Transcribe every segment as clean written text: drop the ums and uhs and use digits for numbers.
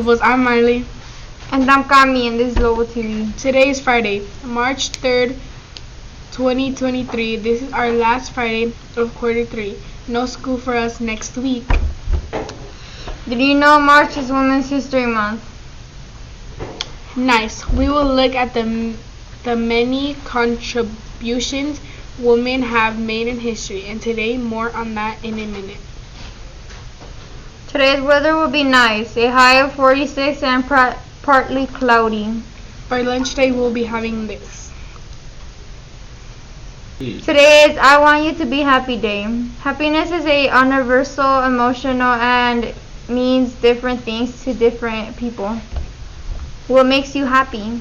Notables. I'm Miley. And I'm Kami, and this is Lobo TV. Today is Friday, March 3rd, 2023. This is our last Friday of quarter 3. No school for us next week. Did you know March is Women's History Month? Nice. We will look at the many contributions women have made in history, and today more on that in a minute. Today's weather will be nice, a high of 46 and partly cloudy. For lunch today we'll be having this. Today is I Want You to Be Happy Day. Happiness is a universal emotional and means different things to different people. What makes you happy?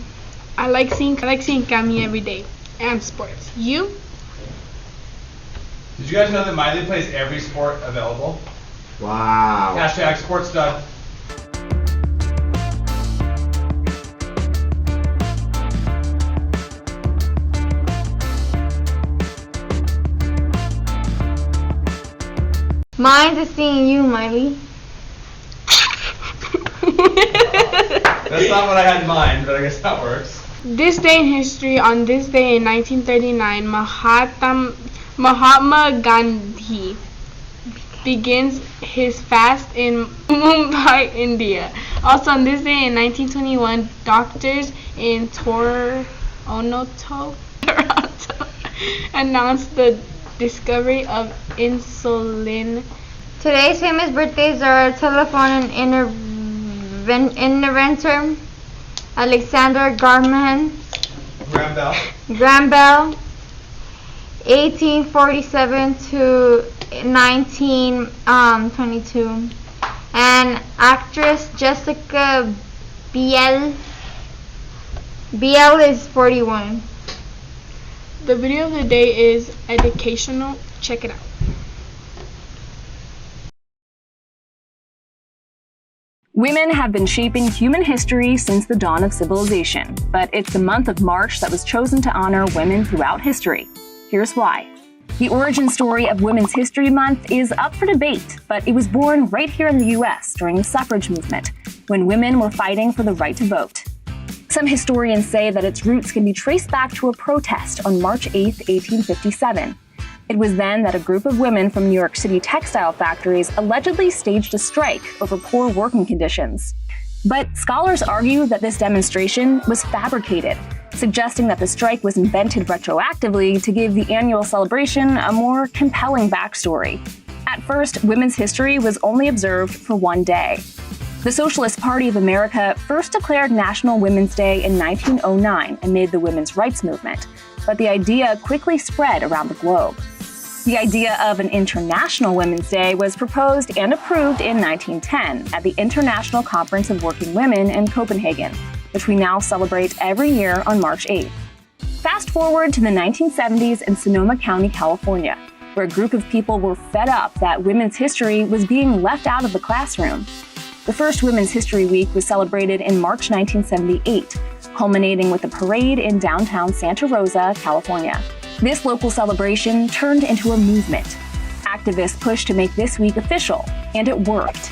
I like seeing Kami every day and sports. You? Did you guys know that Miley plays every sport available? Wow. Hashtag sports stud. Mine's is seeing you, Miley. That's not what I had in mind, but I guess that works. This day in history, on this day in 1939, Mahatma Gandhi begins his fast in Mumbai, India. Also on this day in 1921, doctors in Toronto announced the discovery of insulin. Today's famous birthdays are telephone inventor Alexander Graham Bell, 1847 to 1922, and actress Jessica Biel. Biel is 41. The video of the day is educational. Check it out. Women have been shaping human history since the dawn of civilization, but it's the month of March that was chosen to honor women throughout history. Here's why. The origin story of Women's History Month is up for debate, but it was born right here in the US during the suffrage movement, when women were fighting for the right to vote. Some historians say that its roots can be traced back to a protest on March 8, 1857. It was then that a group of women from New York City textile factories allegedly staged a strike over poor working conditions. But scholars argue that this demonstration was fabricated, suggesting that the strike was invented retroactively to give the annual celebration a more compelling backstory. At first, women's history was only observed for one day. The Socialist Party of America first declared National Women's Day in 1909 amid the women's rights movement, but the idea quickly spread around the globe. The idea of an International Women's Day was proposed and approved in 1910 at the International Conference of Working Women in Copenhagen, which we now celebrate every year on March 8th. Fast forward to the 1970s in Sonoma County, California, where a group of people were fed up that women's history was being left out of the classroom. The first Women's History Week was celebrated in March 1978, culminating with a parade in downtown Santa Rosa, California. This local celebration turned into a movement. Activists pushed to make this week official, and it worked.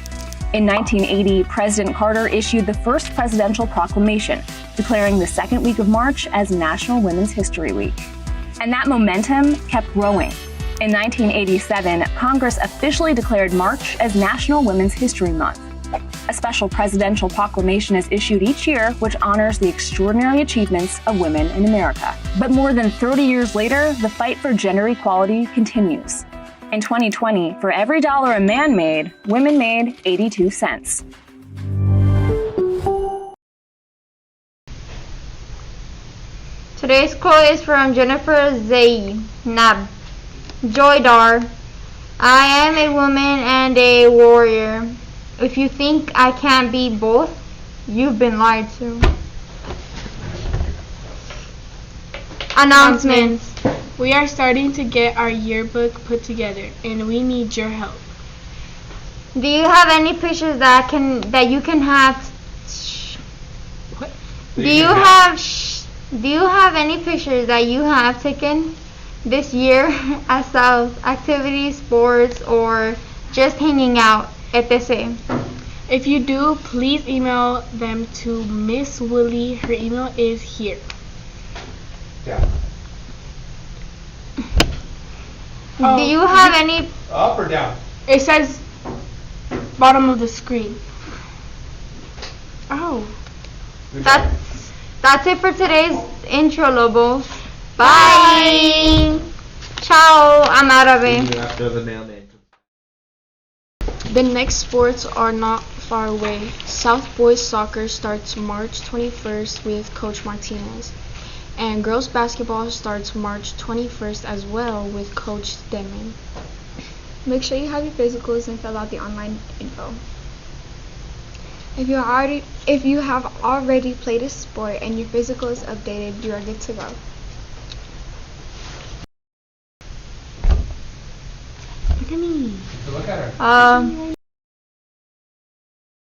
In 1980, President Carter issued the first presidential proclamation, declaring the second week of March as National Women's History Week. And that momentum kept growing. In 1987, Congress officially declared March as National Women's History Month. A special presidential proclamation is issued each year which honors the extraordinary achievements of women in America. But more than 30 years later, the fight for gender equality continues. In 2020, for every dollar a man made, women made 82 cents. Today's quote is from Jennifer Zainab Joydar. I am a woman and a warrior. If you think I can't be both, you've been lied to. Announcements. We are starting to get our yearbook put together, and we need your help. Do you have any pictures that you can have? What? Do you have any pictures that you have taken this year as activities, sports, or just hanging out, etc.? If you do, please email them to Miss Willie. Her email is here. Yeah. Oh, Do you have any? Up or down? It says bottom of the screen. Oh. Good job. That's it for today's intro, Lobos. Bye. Ciao. I'm out of it. After the mailman. The next sports are not far away. South Boys Soccer starts March 21st with Coach Martinez. And girls basketball starts March 21st as well with Coach Denman. Make sure you have your physicals and fill out the online info. If you have already played a sport and your physical is updated, you are good to go. Look at me. Look at her.